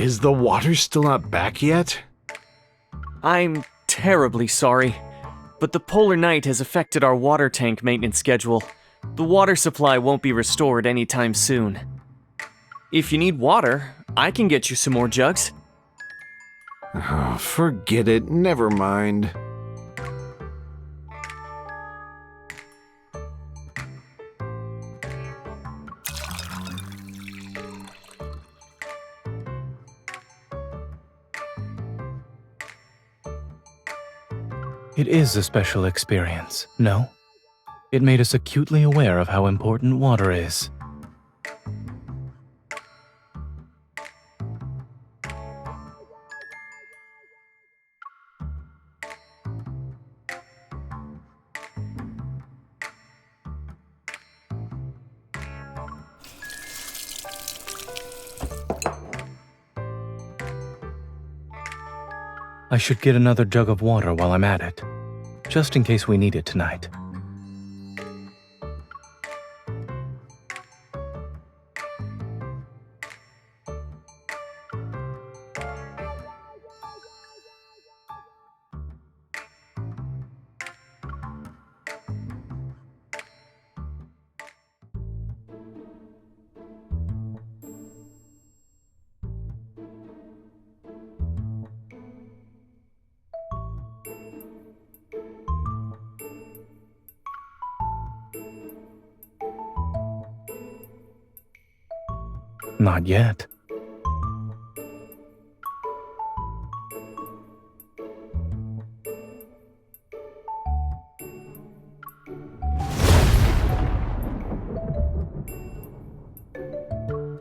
Is the water still not back yet? I'm terribly sorry, but the polar night has affected our water tank maintenance schedule. The water supply won't be restored anytime soon. If you need water, I can get you some more jugs. Oh, forget it, never mind. It is a special experience, no? It made us acutely aware of how important water is. I should get another jug of water while I'm at it, just in case we need it tonight. Not yet.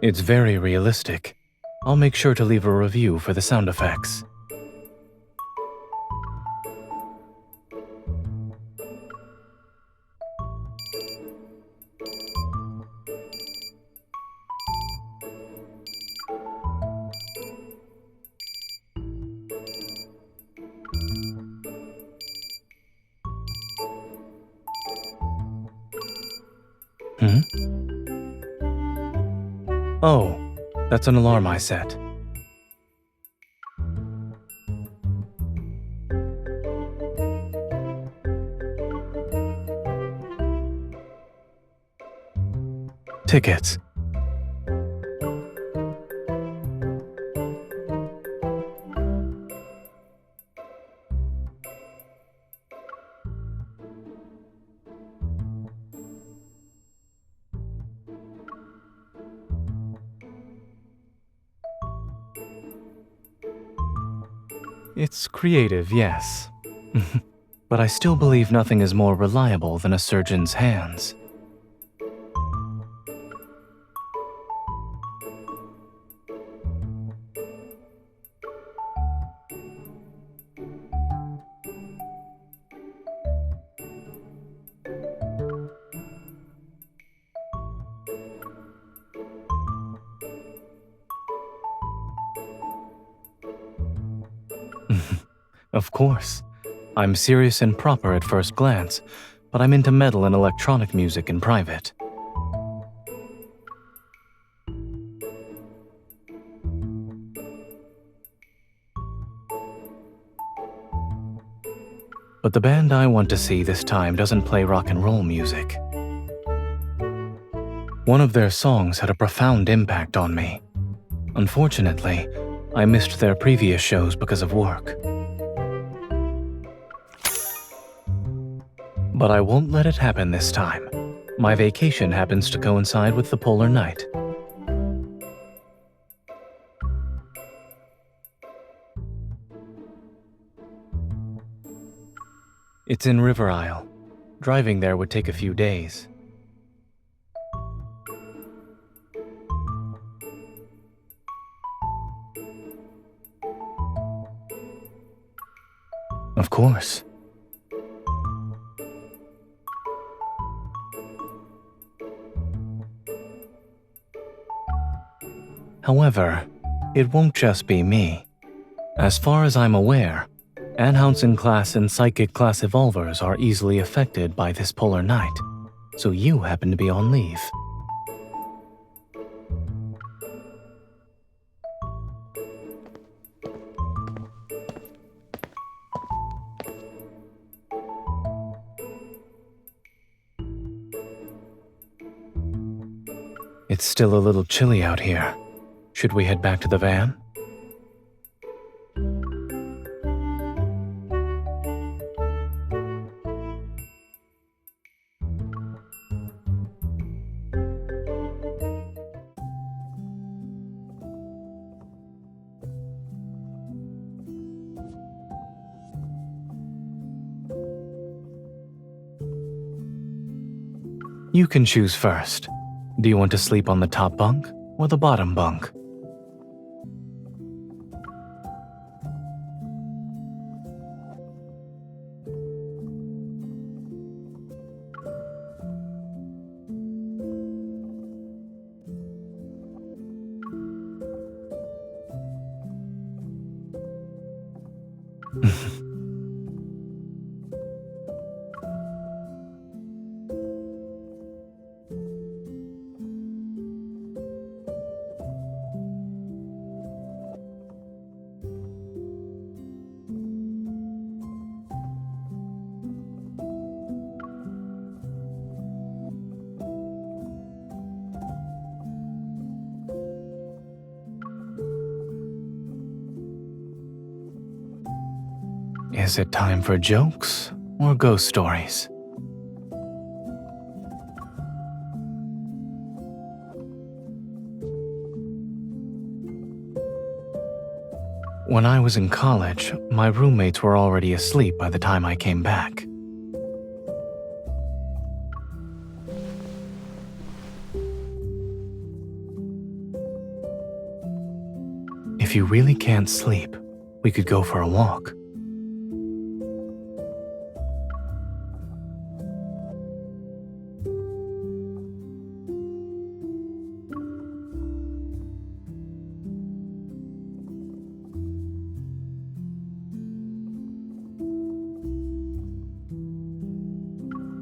It's very realistic. I'll make sure to leave a review for the sound effects. Oh, that's an alarm I set. Tickets. It's creative, yes. But I still believe nothing is more reliable than a surgeon's hands. Of course. I'm serious and proper at first glance, but I'm into metal and electronic music in private. But the band I want to see this time doesn't play rock and roll music. One of their songs had a profound impact on me. Unfortunately, I missed their previous shows because of work. But I won't let it happen this time. My vacation happens to coincide with the polar night. It's in River Isle. Driving there would take a few days. Of course. However, it won't just be me. As far as I'm aware, Anhousen class and Psychic class evolvers are easily affected by this polar night, so you happen to be on leave. It's still a little chilly out here. Should we head back to the van? You can choose first. Do you want to sleep on the top bunk or the bottom bunk? Is it time for jokes or ghost stories? When I was in college, my roommates were already asleep by the time I came back. If you really can't sleep, we could go for a walk.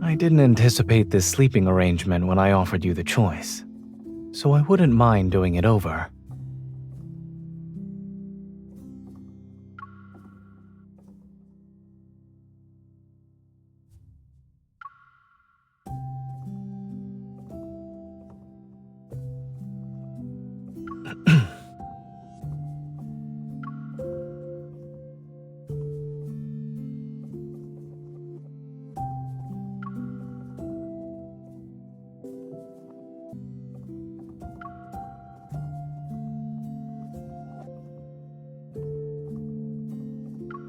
I didn't anticipate this sleeping arrangement when I offered you the choice, so I wouldn't mind doing it over.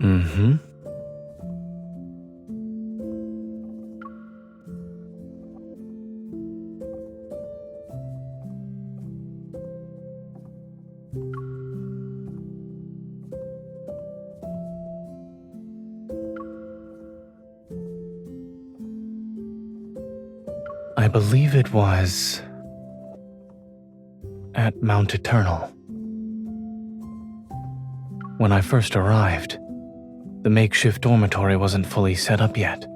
Mm-hmm. I believe it was at Mount Eternal. When I first arrived, the makeshift dormitory wasn't fully set up yet.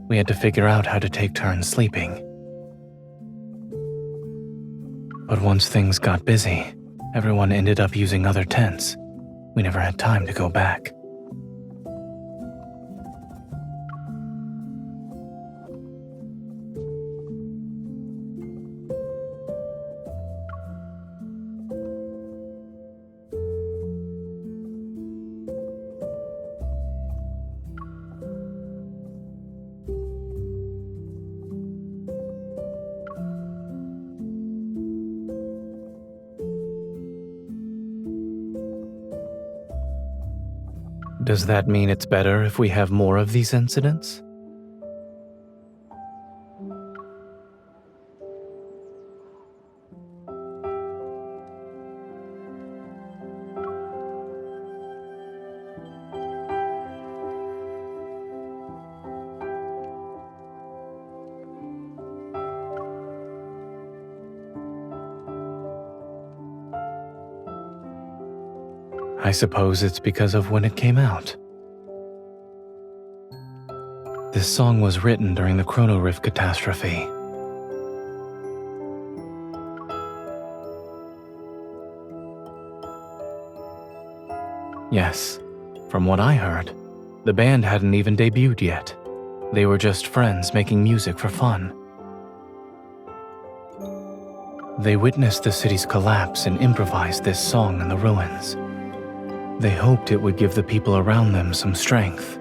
We had to figure out how to take turns sleeping. But once things got busy, everyone ended up using other tents. We never had time to go back. Does that mean it's better if we have more of these incidents? I suppose it's because of when it came out. This song was written during the Chrono Rift catastrophe. Yes, from what I heard, the band hadn't even debuted yet. They were just friends making music for fun. They witnessed the city's collapse and improvised this song in the ruins. They hoped it would give the people around them some strength.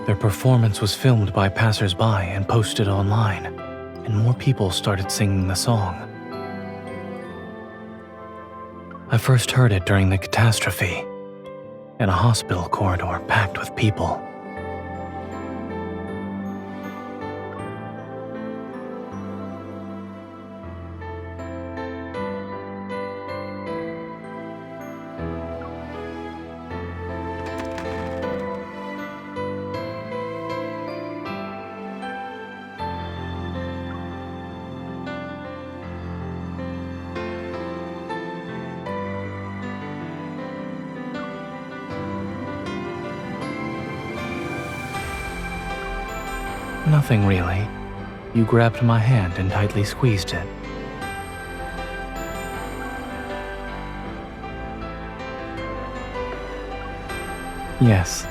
Their performance was filmed by passers-by and posted online, and more people started singing the song. I first heard it during the catastrophe, in a hospital corridor packed with people. Nothing really. You grabbed my hand and tightly squeezed it. Yes.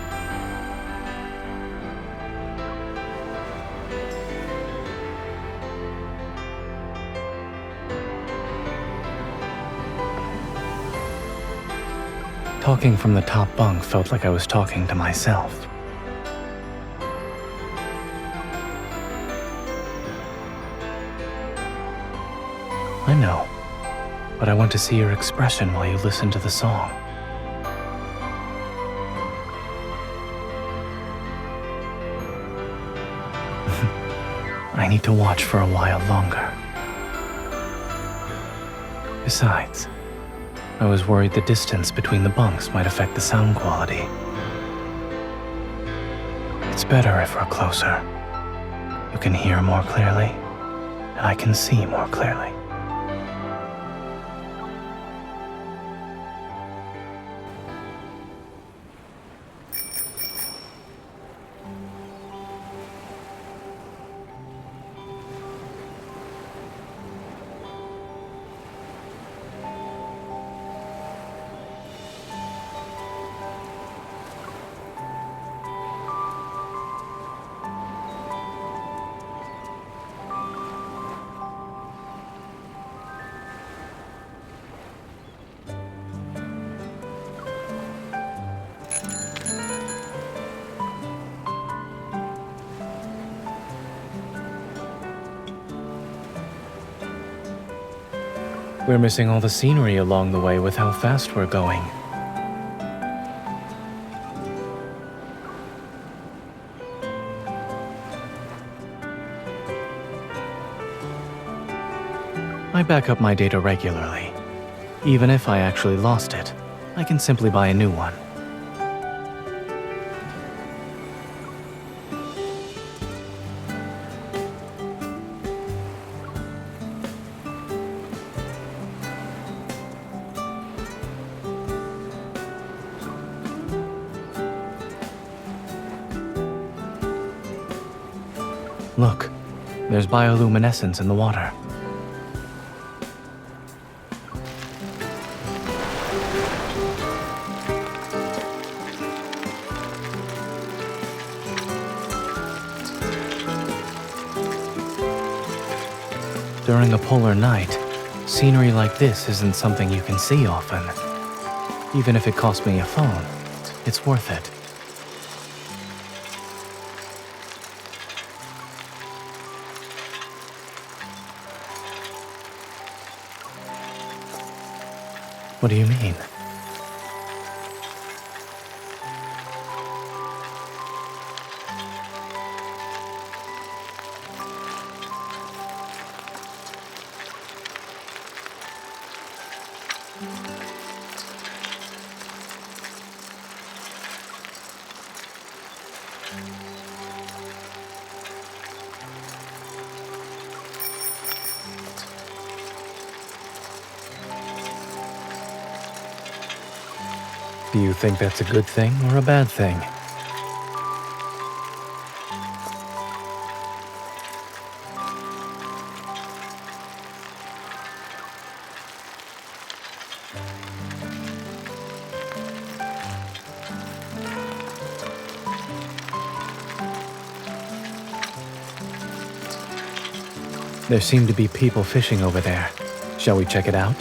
Talking from the top bunk felt like I was talking to myself. I know, but I want to see your expression while you listen to the song. I need to watch for a while longer. Besides, I was worried the distance between the bunks might affect the sound quality. It's better if we're closer. You can hear more clearly, and I can see more clearly. We're missing all the scenery along the way with how fast we're going. I back up my data regularly. Even if I actually lost it, I can simply buy a new one. Look, there's bioluminescence in the water. During a polar night, scenery like this isn't something you can see often. Even if it cost me a phone, it's worth it. What do you mean? Do you think that's a good thing or a bad thing? There seem to be people fishing over there. Shall we check it out?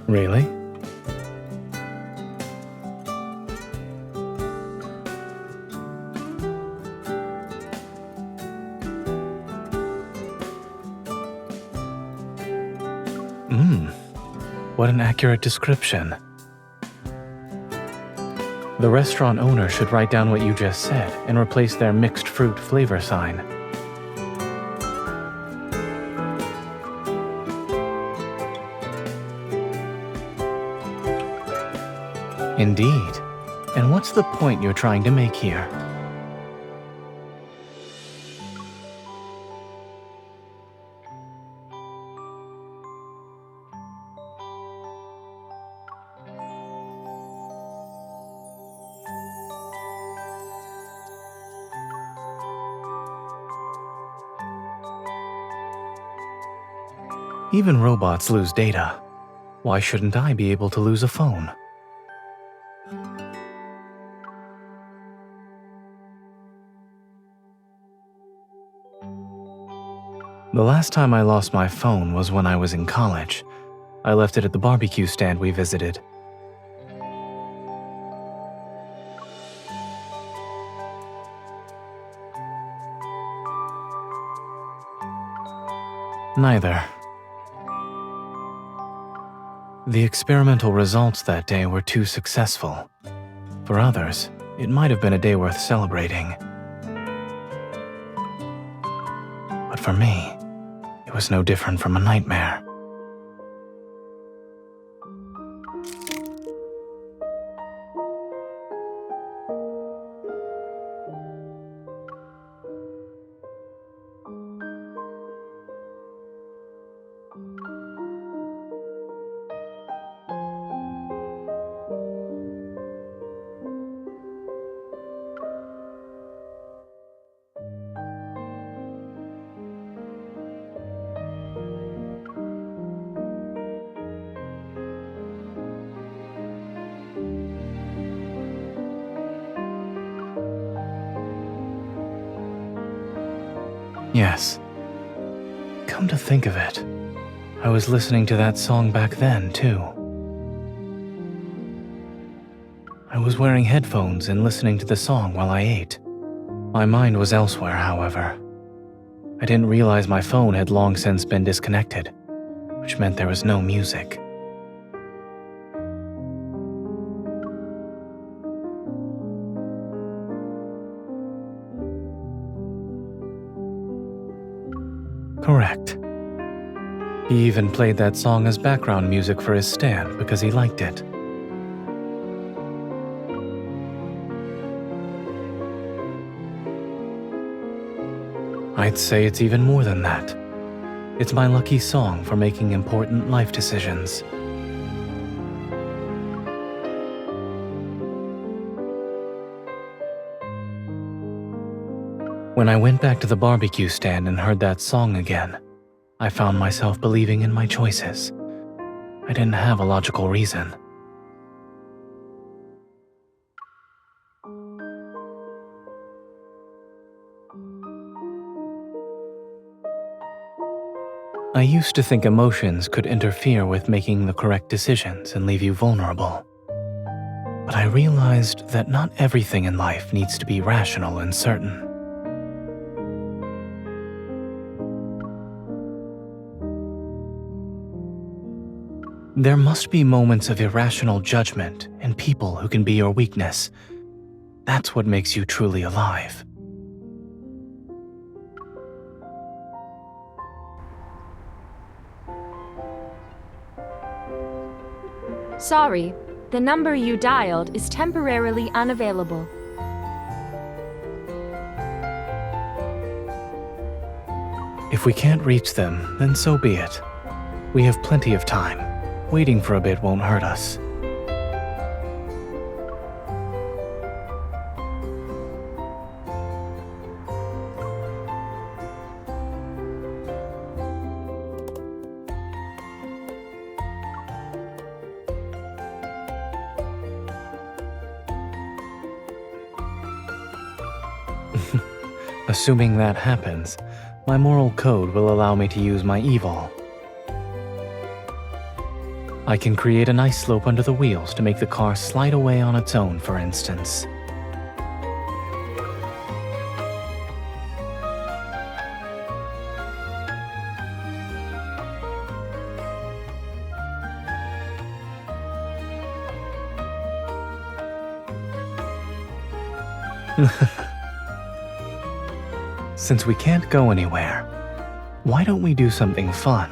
Really? What an accurate description. The restaurant owner should write down what you just said and replace their mixed fruit flavor sign. Indeed. And what's the point you're trying to make here? Even robots lose data. Why shouldn't I be able to lose a phone? The last time I lost my phone was when I was in college. I left it at the barbecue stand we visited. Neither. The experimental results that day were too successful. For others, it might have been a day worth celebrating. But for me, it was no different from a nightmare. Yes. Come to think of it, I was listening to that song back then, too. I was wearing headphones and listening to the song while I ate. My mind was elsewhere, however. I didn't realize my phone had long since been disconnected, which meant there was no music. Correct. He even played that song as background music for his stand because he liked it. I'd say it's even more than that. It's my lucky song for making important life decisions. When I went back to the barbecue stand and heard that song again, I found myself believing in my choices. I didn't have a logical reason. I used to think emotions could interfere with making the correct decisions and leave you vulnerable. But I realized that not everything in life needs to be rational and certain. There must be moments of irrational judgment and people who can be your weakness. That's what makes you truly alive. Sorry, the number you dialed is temporarily unavailable. If we can't reach them, then so be it. We have plenty of time. Waiting for a bit won't hurt us. Assuming that happens, my moral code will allow me to use my evil. I can create an ice slope under the wheels to make the car slide away on its own, for instance. Since we can't go anywhere, why don't we do something fun?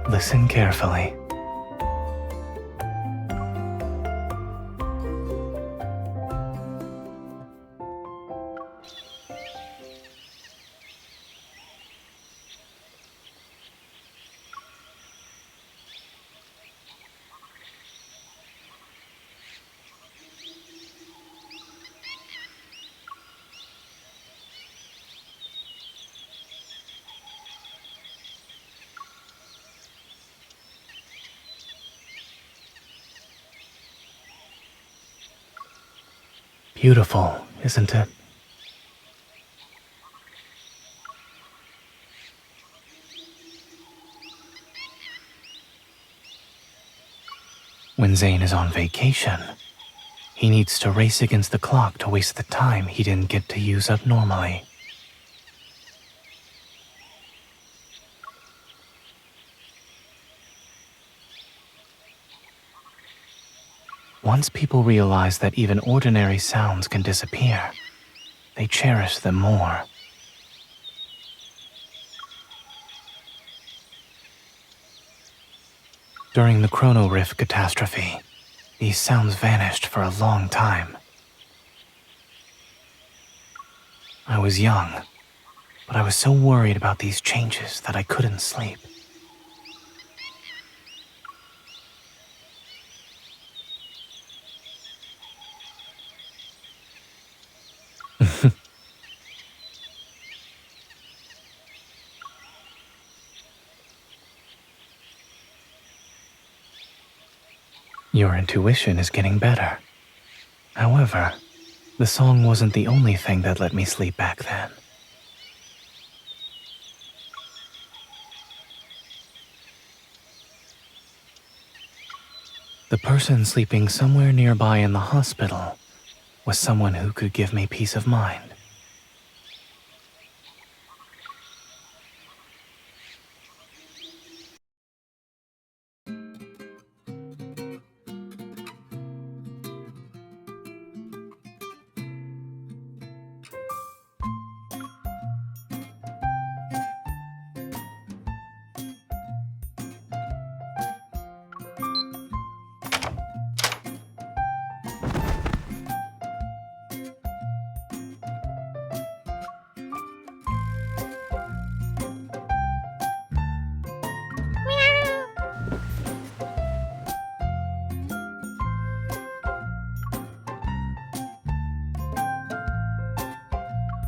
Listen carefully. Beautiful, isn't it? When Zayne is on vacation, he needs to race against the clock to waste the time he didn't get to use up normally. Once people realize that even ordinary sounds can disappear, they cherish them more. During the Chrono Rift catastrophe, these sounds vanished for a long time. I was young, but I was so worried about these changes that I couldn't sleep. Your intuition is getting better. However, the song wasn't the only thing that let me sleep back then. The person sleeping somewhere nearby in the hospital was someone who could give me peace of mind.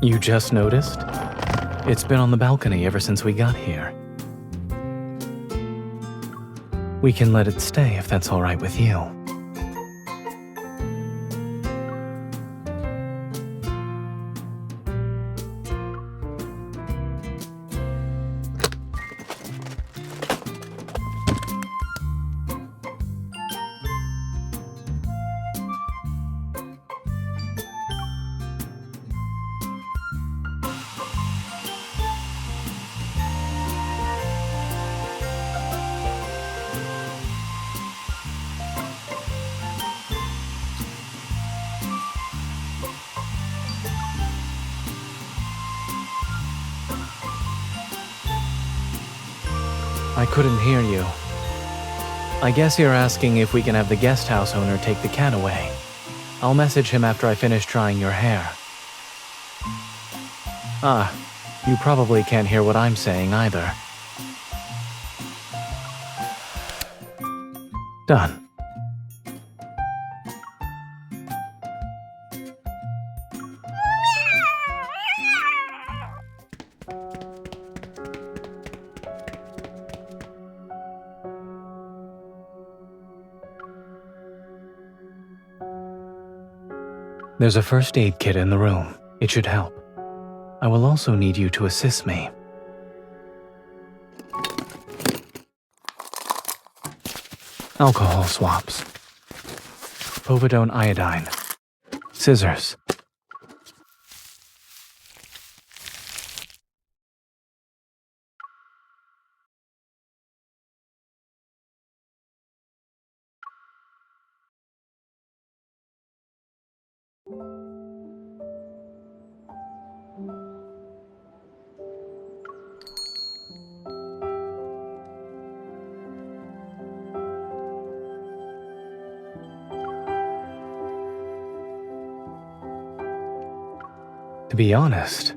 You just noticed? It's been on the balcony ever since we got here. We can let it stay if that's all right with you. I couldn't hear you. I guess you're asking if we can have the guest house owner take the cat away. I'll message him after I finish drying your hair. Ah, you probably can't hear what I'm saying either. Done. There's a first aid kit in the room. It should help. I will also need you to assist me. Alcohol swabs. Povidone iodine. Scissors. To be honest,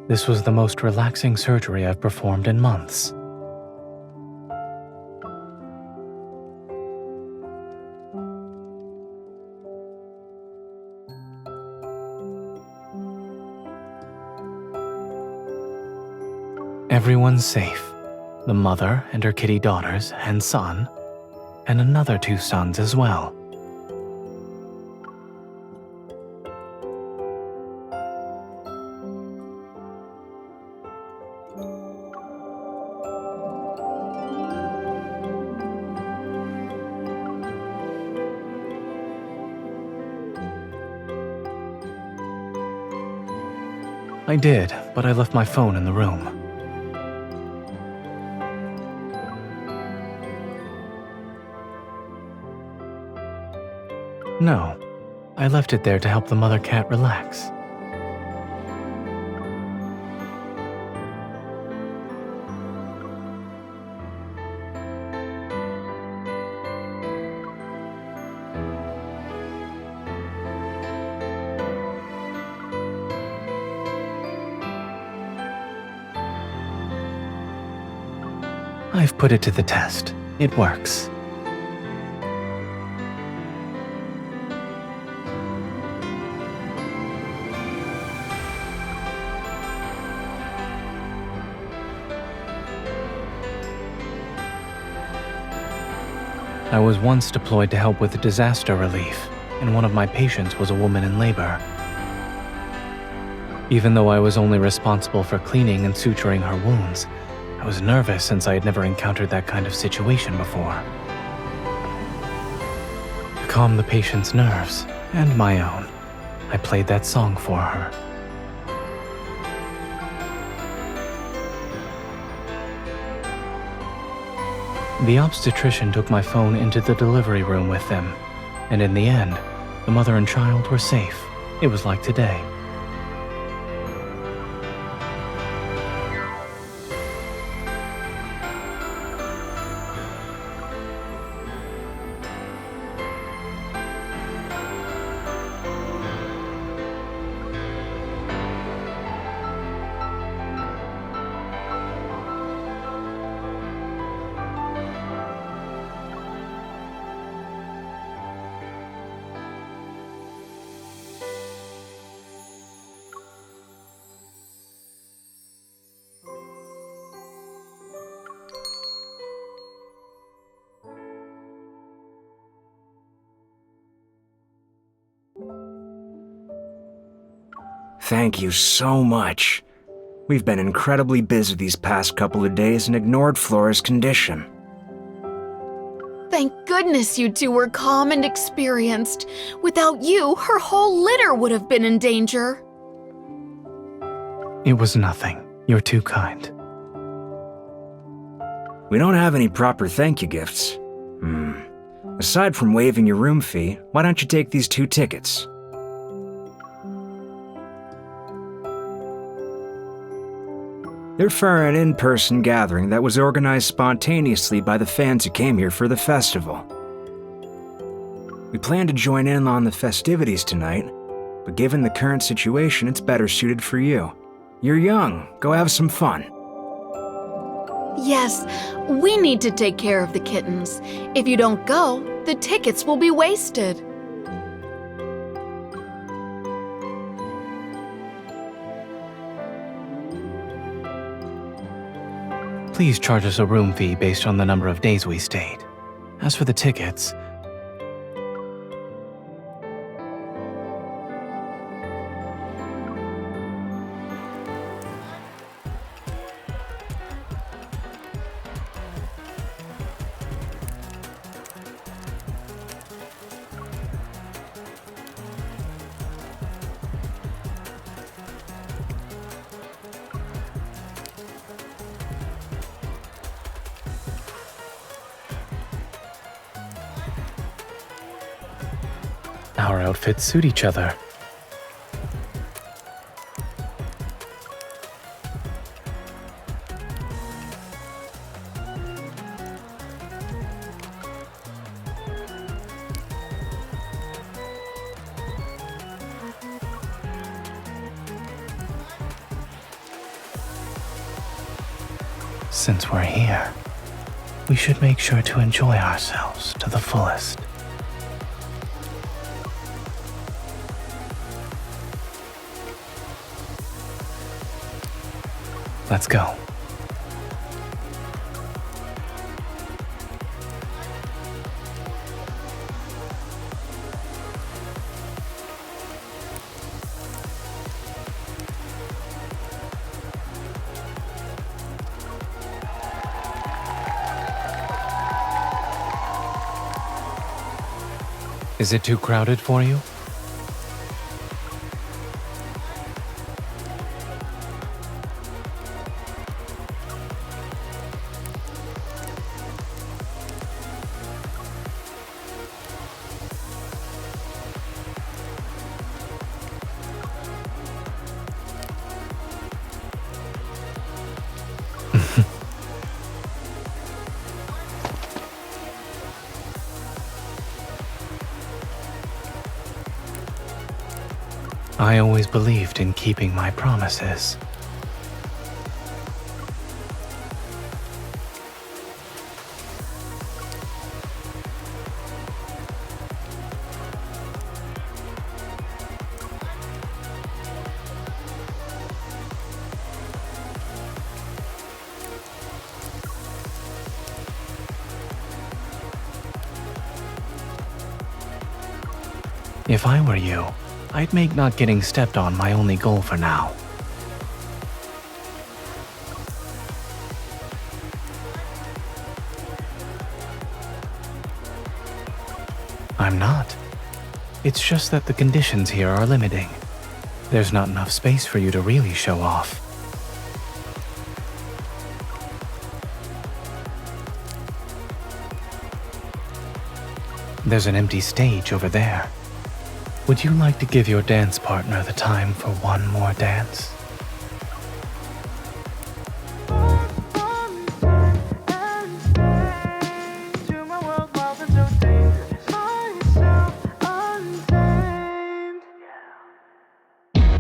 this was the most relaxing surgery I've performed in months. Everyone's safe. The mother and her kitty daughters and son, and another 2 sons as well. I did, but I left my phone in the room. No, I left it there to help the mother cat relax. I've put it to the test. It works. I was once deployed to help with disaster relief, and one of my patients was a woman in labor. Even though I was only responsible for cleaning and suturing her wounds, I was nervous since I had never encountered that kind of situation before. To calm the patient's nerves, and my own, I played that song for her. The obstetrician took my phone into the delivery room with them, and in the end, the mother and child were safe. It was like today. Thank you so much. We've been incredibly busy these past couple of days and ignored Flora's condition. Thank goodness you two were calm and experienced. Without you, her whole litter would have been in danger. It was nothing. You're too kind. We don't have any proper thank you gifts. Aside from waiving your room fee, why don't you take these 2 tickets? They're for an in-person gathering that was organized spontaneously by the fans who came here for the festival. We plan to join in on the festivities tonight, but given the current situation, it's better suited for you. You're young, go have some fun. Yes, we need to take care of the kittens. If you don't go, the tickets will be wasted. Please charge us a room fee based on the number of days we stayed. As for the tickets, our outfits suit each other. Since we're here, we should make sure to enjoy ourselves to the fullest. Let's go. Is it too crowded for you? I always believed in keeping my promises. If I were you, I'd make not getting stepped on my only goal for now. I'm not. It's just that the conditions here are limiting. There's not enough space for you to really show off. There's an empty stage over there. Would you like to give your dance partner the time for one more dance?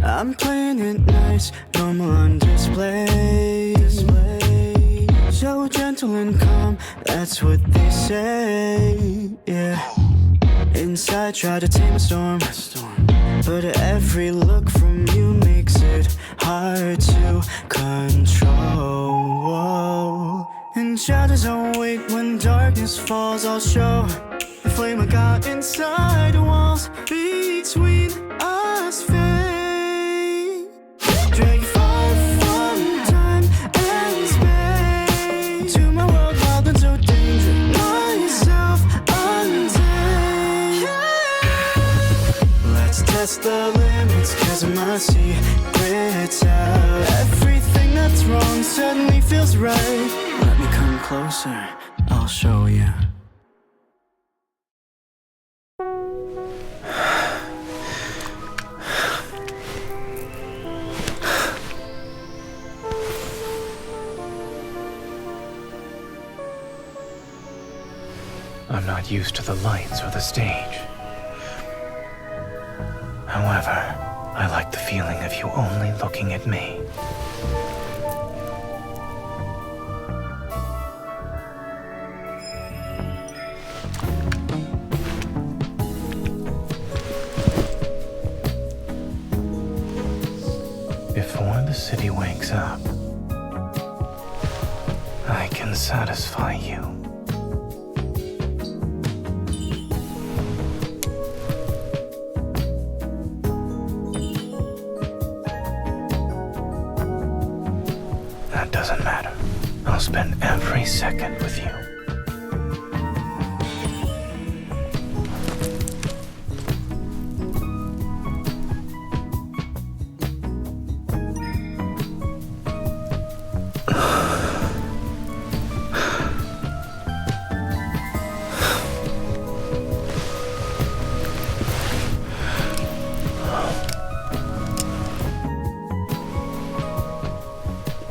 I'm playing it nice, normal on display. So gentle and calm, that's what they say, yeah. Inside, try to tame a storm, but every look from you makes it hard to control. And shadows don't wait when darkness falls. I'll show the flame I got inside the walls between us. Fade, drag far from time and space to my world wild and so dangerous. Myself untamed. Let's test the limits, 'cause my secret's out. Everything that's wrong suddenly feels right. Let me come closer, I'll show you. not used to the lights or the stage. However, I like the feeling of you only looking at me. Before the city wakes up, I can satisfy you. That doesn't matter. I'll spend every second with you.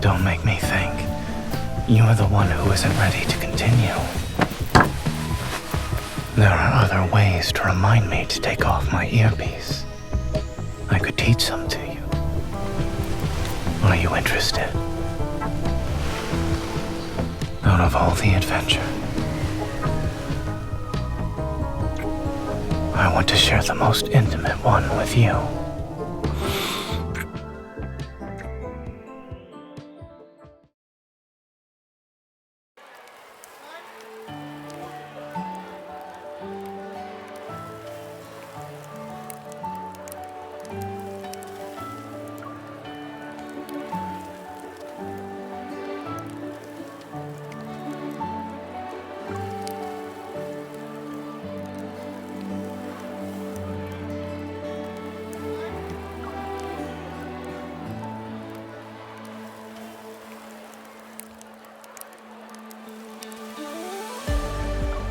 Don't make me think. You're the one who isn't ready to continue. There are other ways to remind me to take off my earpiece. I could teach some to you. Are you interested? Out of all the adventure, I want to share the most intimate one with you.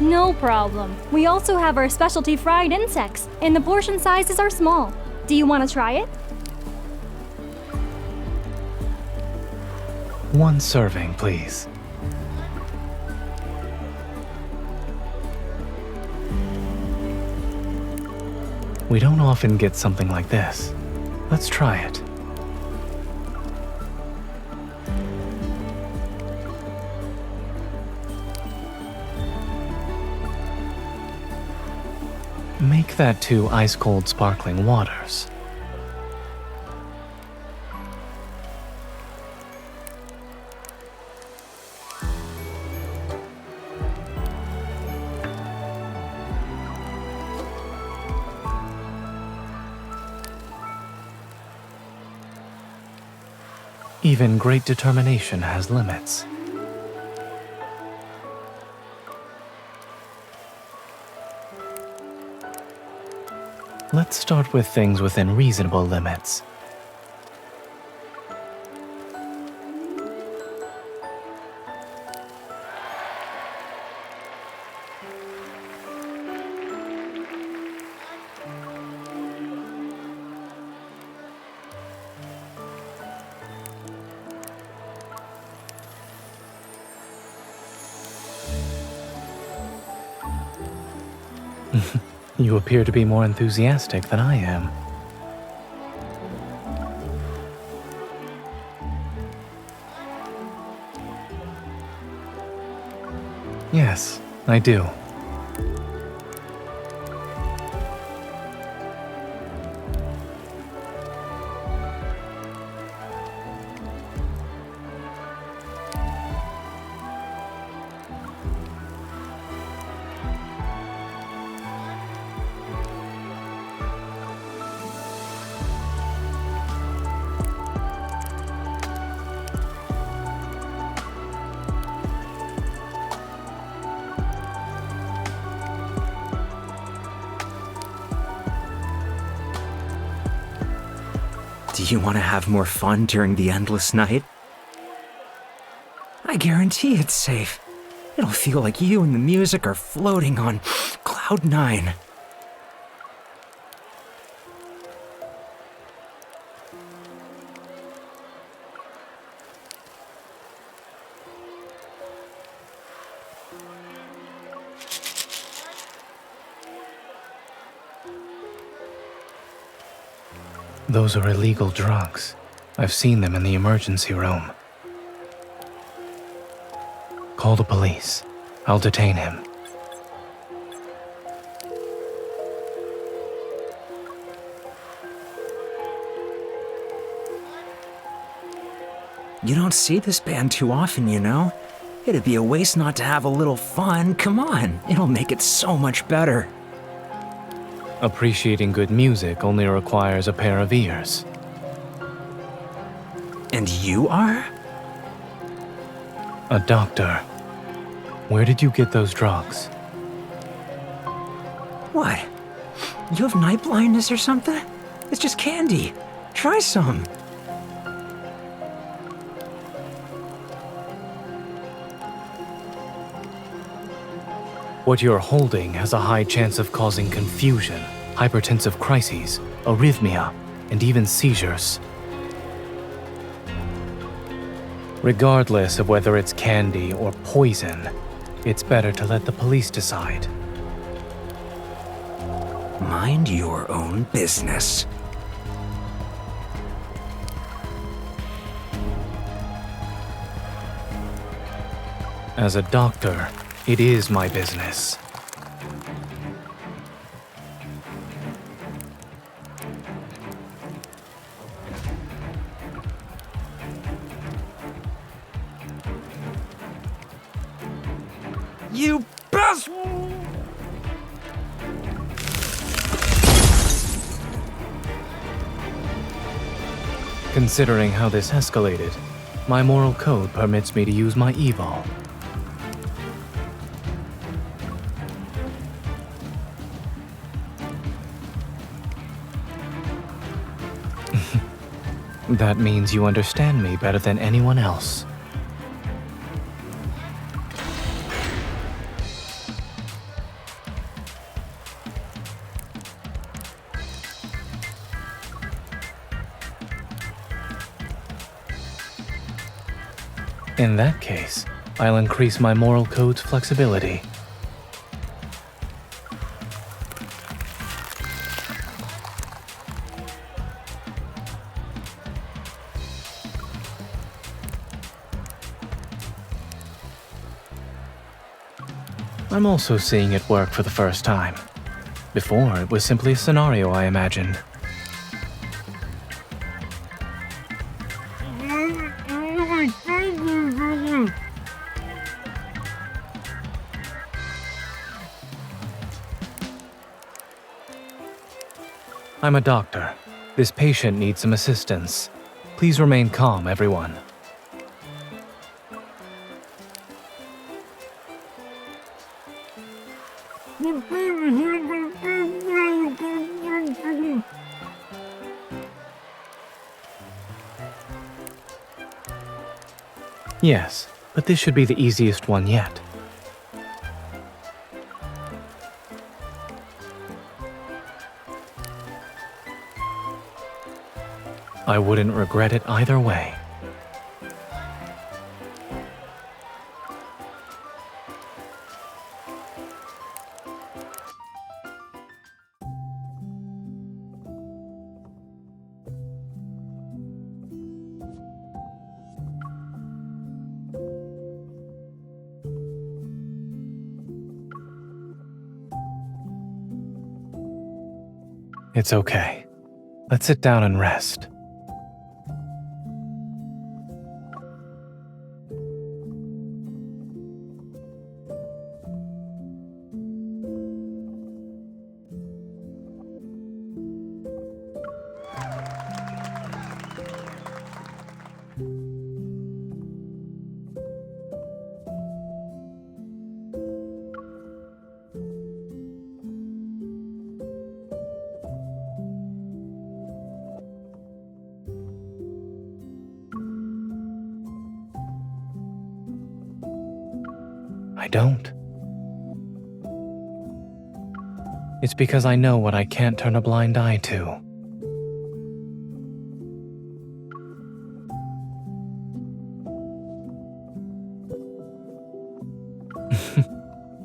No problem. We also have our specialty fried insects, and the portion sizes are small. Do you want to try it? One serving, please. We don't often get something like this. Let's try it. Make that 2 ice-cold sparkling waters. Even great determination has limits. Let's start with things within reasonable limits. You appear to be more enthusiastic than I am. Yes, I do. Do you want to have more fun during the endless night? I guarantee it's safe. It'll feel like you and the music are floating on Cloud 9. Those are illegal drugs. I've seen them in the emergency room. Call the police. I'll detain him. You don't see this band too often, you know? It'd be a waste not to have a little fun. Come on, it'll make it so much better. Appreciating good music only requires a pair of ears. And you are? A doctor. Where did you get those drugs? What? You have night blindness or something? It's just candy. Try some. What you're holding has a high chance of causing confusion, hypertensive crises, arrhythmia, and even seizures. Regardless of whether it's candy or poison, it's better to let the police decide. Mind your own business. As a doctor, it is my business. You best! Considering how this escalated, my moral code permits me to use my evil. That means you understand me better than anyone else. In that case, I'll increase my moral code's flexibility. I'm also seeing it work for the first time. Before, it was simply a scenario I imagined. I'm a doctor. This patient needs some assistance. Please remain calm, everyone. Yes, but this should be the easiest one yet. I wouldn't regret it either way. It's okay. Let's sit down and rest. I don't. It's because I know what I can't turn a blind eye to.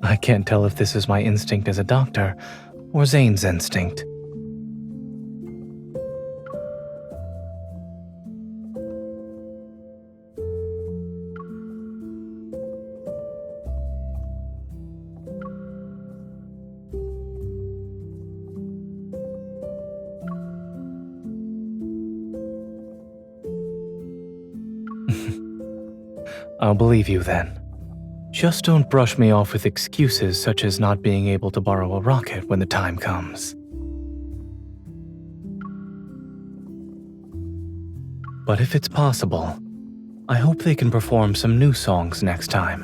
I can't tell if this is my instinct as a doctor or Zayne's instinct. I'll believe you then. Just don't brush me off with excuses such as not being able to borrow a rocket when the time comes. But if it's possible, I hope they can perform some new songs next time.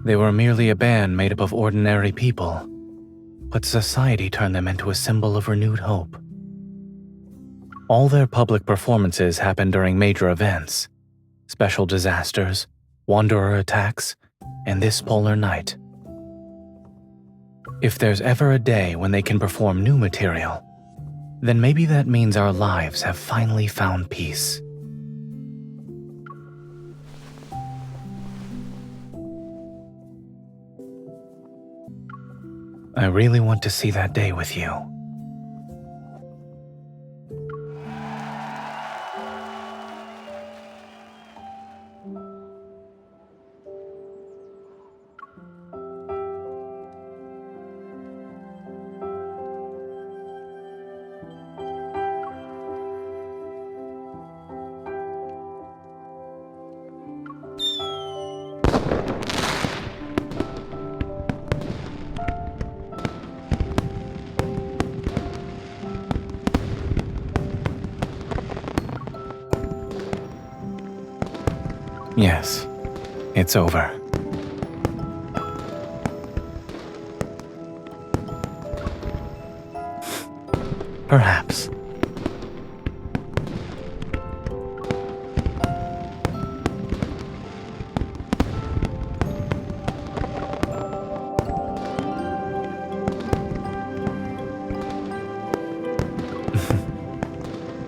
They were merely a band made up of ordinary people, but society turned them into a symbol of renewed hope. All their public performances happen during major events, special disasters, wanderer attacks, and this polar night. If there's ever a day when they can perform new material, then maybe that means our lives have finally found peace. I really want to see that day with you. Yes, it's over. Perhaps.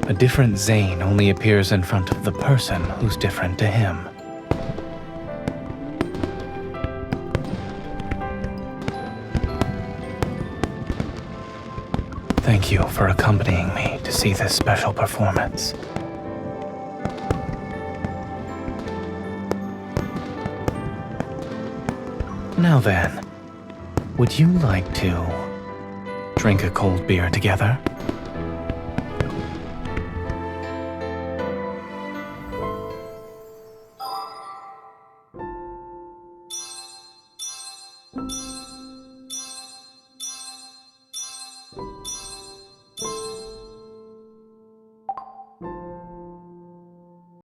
A different Zayne only appears in front of the person who's different to him. Thank you for accompanying me to see this special performance. Now then, would you like to drink a cold beer together?